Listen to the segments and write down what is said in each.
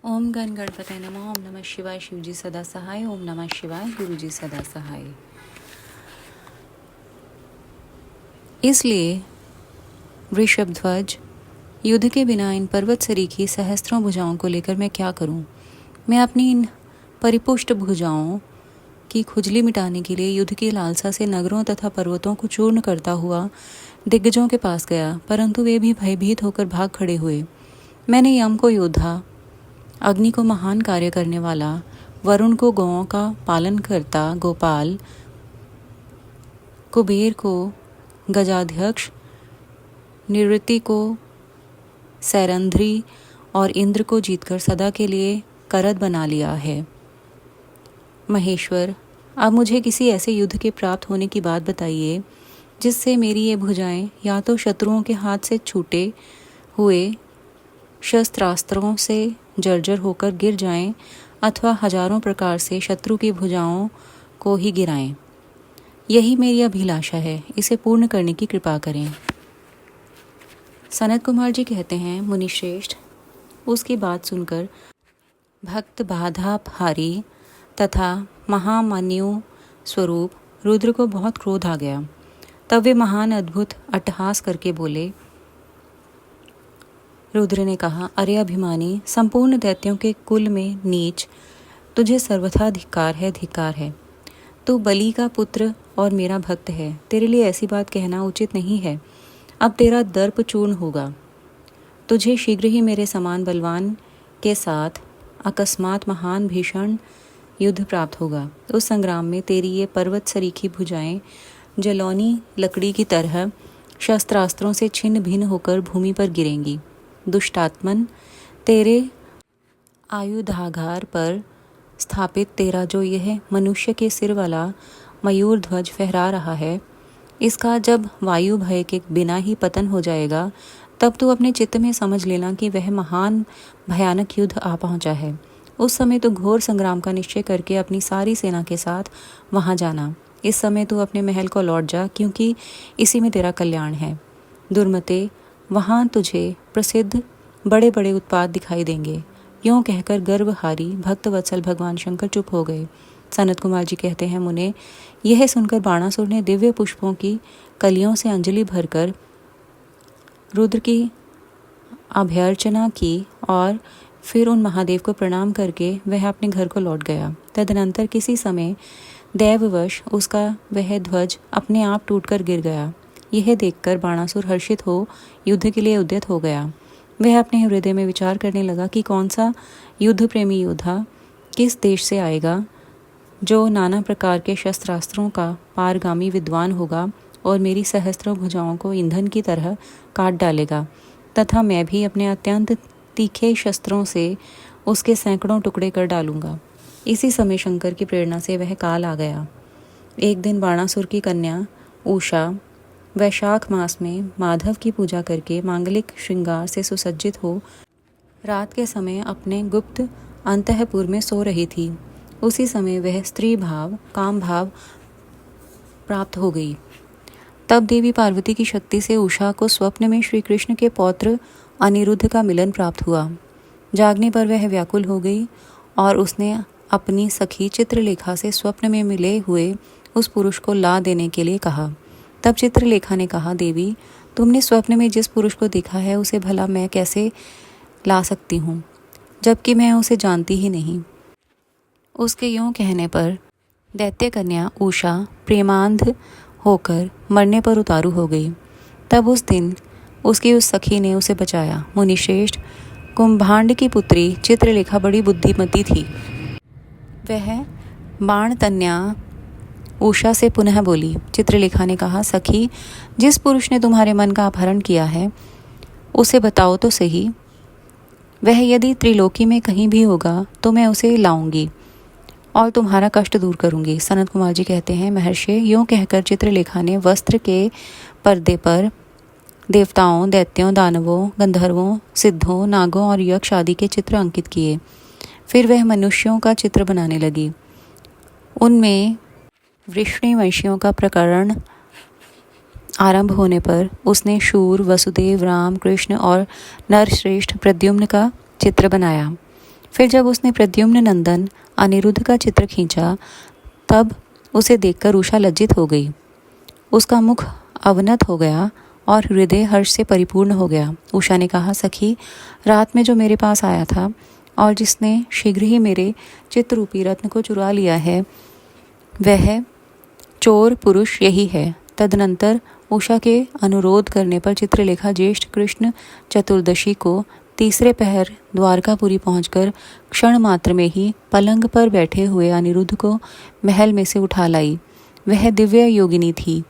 ओम गण गणपतये नमः। ओम नमः शिवाय। शिवजी सदा सहाय। ओम नमः शिवाय। गुरुजी सदा सहाय। इसलिए वृषभध्वज, युद्ध के बिना इन पर्वत सरीखी सहस्त्रों भुजाओं को लेकर मैं क्या करूं? मैं अपनी इन परिपुष्ट भुजाओं की खुजली मिटाने के लिए युद्ध की लालसा से नगरों तथा पर्वतों को चूर्ण करता हुआ दिग्गजों के पास गया, परंतु वे भी भयभीत होकर भाग खड़े हुए। मैंने यम को योद्धा, अग्नि को महान कार्य करने वाला, वरुण को गौओं का पालन करता गोपाल, कुबेर को गजाध्यक्ष, निवृत्ति को सैरंध्री और इंद्र को जीतकर सदा के लिए करद बना लिया है। महेश्वर, अब मुझे किसी ऐसे युद्ध के प्राप्त होने की बात बताइए जिससे मेरी ये भुजाएं या तो शत्रुओं के हाथ से छूटे हुए शस्त्रास्त्रों से जर्जर होकर गिर जाएं अथवा हजारों प्रकार से शत्रु की भुजाओं को ही गिराएं। यही मेरी अभिलाषा है, इसे पूर्ण करने की कृपा करें। सनत कुमार जी कहते हैं, मुनिश्रेष्ठ, उसकी बात सुनकर भक्त बाधापहारी तथा महामान्यु स्वरूप रुद्र को बहुत क्रोध आ गया। तब वे महान अद्भुत अट्टहास करके बोले। रुद्र ने कहा, अरे अभिमानी, संपूर्ण दैत्यों के कुल में नीच, तुझे सर्वथा धिक्कार है। तू बलि का पुत्र और मेरा भक्त है, तेरे लिए ऐसी बात कहना उचित नहीं है। अब तेरा दर्प चूर्ण होगा। तुझे शीघ्र ही मेरे समान बलवान के साथ अकस्मात महान भीषण युद्ध प्राप्त होगा। उस संग्राम में तेरी ये पर्वत सरीखी भुजाएं जलौनी लकड़ी की तरह शस्त्रास्त्रों से छिन्न भिन्न होकर भूमि पर गिरेंगी। दुष्टात्मन, तेरे आयुधागार पर स्थापित तेरा जो यह मनुष्य के सिर वाला मयूर ध्वज फहरा रहा है, इसका जब वायु भय के बिना ही पतन हो जाएगा, तब तू अपने चित्त में समझ लेना कि वह महान भयानक युद्ध आ पहुंचा है। उस समय तू घोर संग्राम का निश्चय करके अपनी सारी सेना के साथ वहां जाना। इस समय तू अपने महल को लौट जा, क्योंकि इसी में तेरा कल्याण है। दुर्मते, वहाँ तुझे प्रसिद्ध बड़े बड़े उत्पाद दिखाई देंगे। यूँ कहकर गर्वहारी भक्त वत्सल भगवान शंकर चुप हो गए। सनत कुमार जी कहते हैं, मुने, यह सुनकर बाणासुर ने दिव्य पुष्पों की कलियों से अंजलि भरकर रुद्र की अभ्यर्चना की और फिर उन महादेव को प्रणाम करके वह अपने घर को लौट गया। तदनंतर किसी समय दैववश उसका वह ध्वज अपने आप टूटकर गिर गया। यह देखकर बाणासुर हर्षित हो युद्ध के लिए उद्यत हो गया। वह अपने हृदय में विचार करने लगा कि कौन सा युद्ध प्रेमी योद्धा किस देश से आएगा जो नाना प्रकार के शस्त्रास्त्रों का पारगामी विद्वान होगा और मेरी सहस्त्रों भुजाओं को ईंधन की तरह काट डालेगा, तथा मैं भी अपने अत्यंत तीखे शस्त्रों से उसके सैकड़ों टुकड़े कर डालूंगा। इसी समय शंकर की प्रेरणा से वह काल आ गया। एक दिन बाणासुर की कन्या उषा वैशाख मास में माधव की पूजा करके मांगलिक श्रृंगार से सुसज्जित हो रात के समय अपने गुप्त अंतःपुर में सो रही थी। उसी समय वह स्त्री भाव, काम भाव प्राप्त हो गई। तब देवी पार्वती की शक्ति से उषा को स्वप्न में श्री कृष्ण के पौत्र अनिरुद्ध का मिलन प्राप्त हुआ। जागने पर वह व्याकुल हो गई और उसने अपनी सखी चित्रलेखा से स्वप्न में मिले हुए उस पुरुष को ला देने के लिए कहा। तब चित्रलेखा ने कहा, देवी, तुमने स्वप्न में जिस पुरुष को देखा है उसे भला मैं कैसे ला सकती हूँ, जबकि मैं उसे जानती ही नहीं। उसके यूँ कहने पर दैत्य कन्या उषा प्रेमांध होकर मरने पर उतारू हो गई। तब उस दिन उसकी उस सखी ने उसे बचाया। मुनिश्रेष्ठ, कुंभांड की पुत्री चित्रलेखा बड़ी बुद्धिमती थी। वह बाणतन्या उषा से पुनः बोली। चित्रलेखा ने कहा, सखी, जिस पुरुष ने तुम्हारे मन का अपहरण किया है उसे बताओ तो सही। वह यदि त्रिलोकी में कहीं भी होगा तो मैं उसे लाऊंगी और तुम्हारा कष्ट दूर करूंगी। सनत कुमार जी कहते हैं, महर्षि, यूँ कहकर चित्रलेखा ने वस्त्र के पर्दे पर देवताओं, दैत्यों, दानवों, गंधर्वों, सिद्धों, नागों और यक्ष आदि के चित्र अंकित किए। फिर वह मनुष्यों का चित्र बनाने लगी। उनमें वृष्णिवंशियों का प्रकरण आरंभ होने पर उसने शूर, वसुदेव, राम, कृष्ण और नरश्रेष्ठ प्रद्युम्न का चित्र बनाया। फिर जब उसने प्रद्युम्न नंदन अनिरुद्ध का चित्र खींचा तब उसे देखकर उषा लज्जित हो गई। उसका मुख अवनत हो गया और हृदय हर्ष से परिपूर्ण हो गया। उषा ने कहा, सखी, रात में जो मेरे पास आया था और जिसने शीघ्र ही मेरे चित्ररूपी रत्न को चुरा लिया है, वह चोर पुरुष यही है। तदनंतर उषा के अनुरोध करने पर चित्रलेखा ज्येष्ठ कृष्ण चतुर्दशी को तीसरे पहर द्वारकापुरी पहुंचकर क्षण मात्र में ही पलंग पर बैठे हुए अनिरुद्ध को महल में से उठा लाई। वह दिव्य योगिनी थी।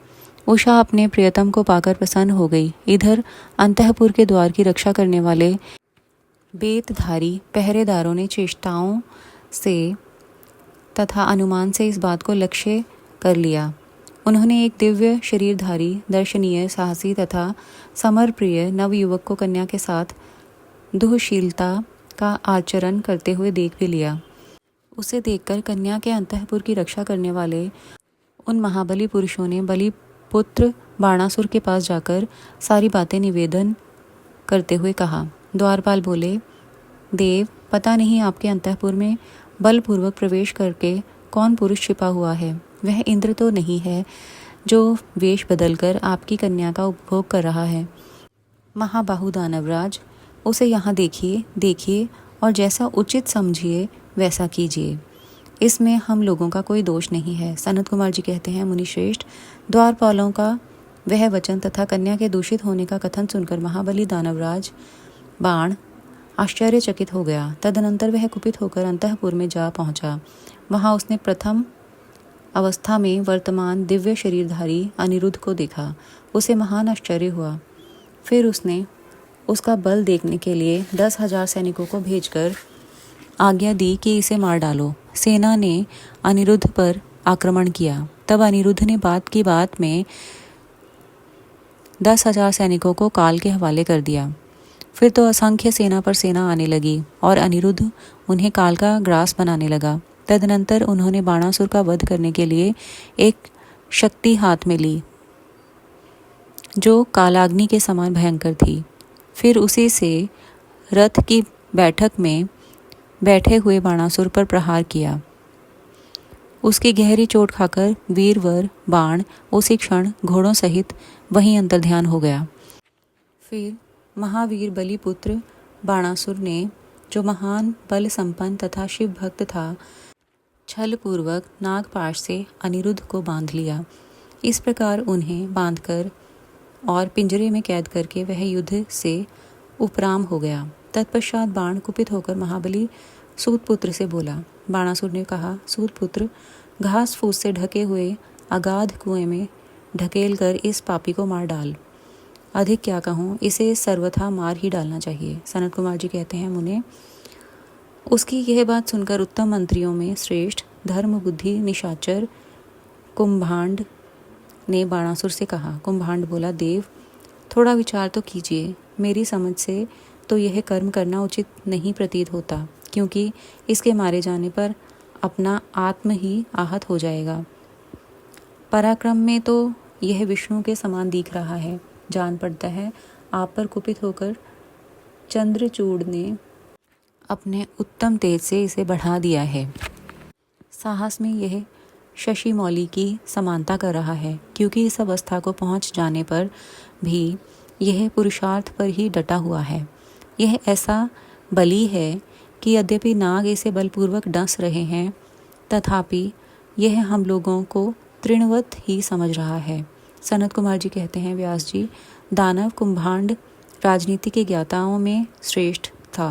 उषा अपने प्रियतम को पाकर प्रसन्न हो गई। इधर अंतःपुर के द्वार की रक्षा करने वाले बेतधारी पहरेदारों ने चेष्टाओं से तथा अनुमान से इस बात को लक्ष्य कर लिया। उन्होंने एक दिव्य शरीरधारी, दर्शनीय, साहसी तथा समरप्रिय नवयुवक को कन्या के साथ दुहशीलता का आचरण करते हुए देख भी लिया। उसे देखकर कन्या के अंतःपुर की रक्षा करने वाले उन महाबली पुरुषों ने बलि पुत्र बाणासुर के पास जाकर सारी बातें निवेदन करते हुए कहा। द्वारपाल बोले, देव, पता नहीं आपके अंतःपुर में बलपूर्वक प्रवेश करके कौन पुरुष छिपा हुआ है। वह इंद्र तो नहीं है जो वेश बदलकर आपकी कन्या का उपभोग कर रहा है। महाबाहु दानवराज, उसे यहाँ देखिए और जैसा उचित समझिए वैसा कीजिए। इसमें हम लोगों का कोई दोष नहीं है। सनत कुमार जी कहते हैं, मुनिश्रेष्ठ, द्वारपालों का वह वचन तथा कन्या के दूषित होने का कथन सुनकर महाबली दानवराज बाण आश्चर्यचकित हो गया। तदनंतर वह कुपित होकर अंतःपुर में जा पहुंचा। वहां उसने प्रथम अवस्था में वर्तमान दिव्य शरीरधारी अनिरुद्ध को देखा। उसे महान आश्चर्य हुआ। फिर उसने उसका बल देखने के लिए 10,000 सैनिकों को भेजकर आज्ञा दी कि इसे मार डालो। सेना ने अनिरुद्ध पर आक्रमण किया। तब अनिरुद्ध ने बात में 10,000 सैनिकों को काल के हवाले कर दिया। फिर तो असंख्य सेना पर सेना आने लगी और अनिरुद्ध उन्हें काल का ग्रास बनाने लगा। तदनंतर उन्होंने बाणासुर का वध करने के लिए एक शक्ति हाथ में ली जो कालाग्नि के समान भयंकर थी। फिर उसी से रथ की बैठक में बैठे हुए बाणासुर पर प्रहार किया। उसकी गहरी चोट खाकर वीरवर बाण उसी क्षण घोड़ों सहित वहीं अंतर्ध्यान हो गया। फिर महावीर बलिपुत्र बाणासुर ने, जो महान बल संपन्न तथा शिव भक्त था, छलपूर्वक नागपाश से अनिरुद्ध को बांध लिया। इस प्रकार उन्हें बांधकर और पिंजरे में कैद करके वह युद्ध से उपराम हो गया। तत्पश्चात बाण कुपित होकर महाबली सूतपुत्र से बोला। बाणासुर ने कहा, सूतपुत्र, घास फूस से ढके हुए अगाध कुएं में ढकेल कर इस पापी को मार डाल। अधिक क्या कहूँ, इसे सर्वथा मार ही डालना चाहिए। सनत कुमार जी कहते हैं, मुने, उसकी यह बात सुनकर उत्तम मंत्रियों में श्रेष्ठ धर्म बुद्धि निशाचर कुंभांड ने बाणासुर से कहा। कुंभांड बोला, देव, थोड़ा विचार तो कीजिए। मेरी समझ से तो यह कर्म करना उचित नहीं प्रतीत होता, क्योंकि इसके मारे जाने पर अपना आत्म ही आहत हो जाएगा। पराक्रम में तो यह विष्णु के समान दिख रहा है। जान पड़ता है आप पर कुपित होकर चंद्रचूड़ ने अपने उत्तम तेज से इसे बढ़ा दिया है। साहस में यह शशि मौली की समानता कर रहा है, क्योंकि इस अवस्था को पहुंच जाने पर भी यह पुरुषार्थ पर ही डटा हुआ है। यह ऐसा बली है कि यद्यपि नाग इसे बलपूर्वक डस रहे हैं, तथापि यह हम लोगों को तृणवत ही समझ रहा है। सनत कुमार जी कहते हैं, व्यास जी, दानव कुंभांड राजनीति के ज्ञाताओं में श्रेष्ठ था।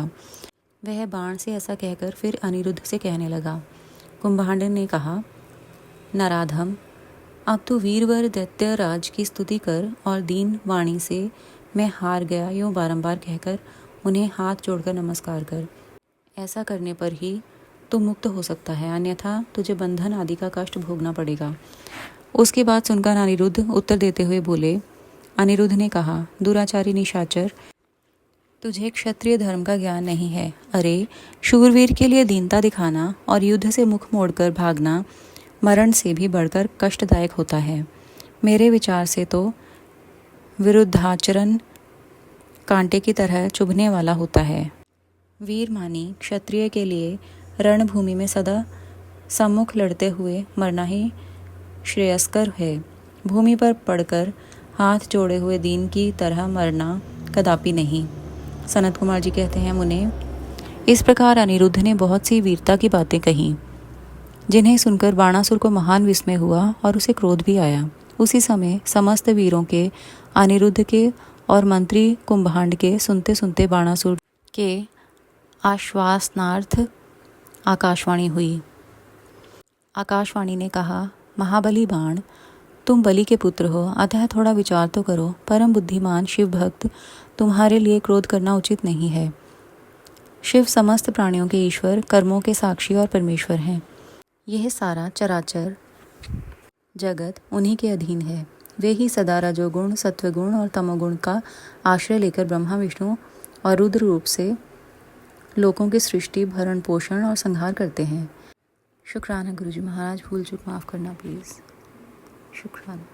वह बाण से ऐसा कहकर फिर अनिरुद्ध से कहने लगा। कुंभांड ने कहा, नराधम, अब तू वीरवर दैत्यराज की स्तुति कर और दीन वाणी से मैं हार गया यूँ बारंबार कहकर उन्हें हाथ जोड़कर नमस्कार कर। ऐसा करने पर ही तू मुक्त हो सकता है, अन्यथा तुझे बंधन आदि का कष्ट भोगना पड़ेगा। उसकी बात सुनकर अनिरुद्ध उत्तर देते हुए बोले। अनिरुद्ध ने कहा, दुराचारी निशाचर, तुझे क्षत्रिय धर्म का ज्ञान नहीं है। अरे, शूरवीर के लिए दीनता दिखाना और युद्ध से मुख मोड़कर भागना मरण से भी बढ़कर कष्टदायक होता है। मेरे विचार से तो विरुद्धाचरण कांटे की तरह चुभने वाला होता है। वीर मानी क्षत्रिय के लिए रणभूमि में सदा सम्मुख लड़ते हुए मरना ही श्रेयस्कर है। भूमि पर पड़कर हाथ जोड़े हुए दीन की तरह मरना कदापि नहीं। सनत कुमार जी कहते हैं, मुने, इस प्रकार अनिरुद्ध ने बहुत सी वीरता की बातें कहीं, जिन्हें सुनकर बाणासुर को महान विस्मय हुआ और उसे क्रोध भी आया। उसी समय समस्त वीरों के, अनिरुद्ध के और मंत्री कुंभांड के सुनते सुनते बाणासुर के आश्वासनार्थ आकाशवाणी हुई। आकाशवाणी ने कहा, महाबली बाण, तुम बलि के पुत्र हो, अतः थोड़ा विचार तो करो। परम बुद्धिमान शिव भक्त, तुम्हारे लिए क्रोध करना उचित नहीं है। शिव समस्त प्राणियों के ईश्वर, कर्मों के साक्षी और परमेश्वर हैं। यह सारा चराचर जगत उन्हीं के अधीन है। वे ही सदा रजोगुण, सत्वगुण और तमोगुण का आश्रय लेकर ब्रह्मा, विष्णु और रुद्र रूप से लोगों की सृष्टि, भरण पोषण और संहार करते हैं। शुक्राना गुरुजी महाराज, भूल चूक माफ़ करना प्लीज़। शुक्राना।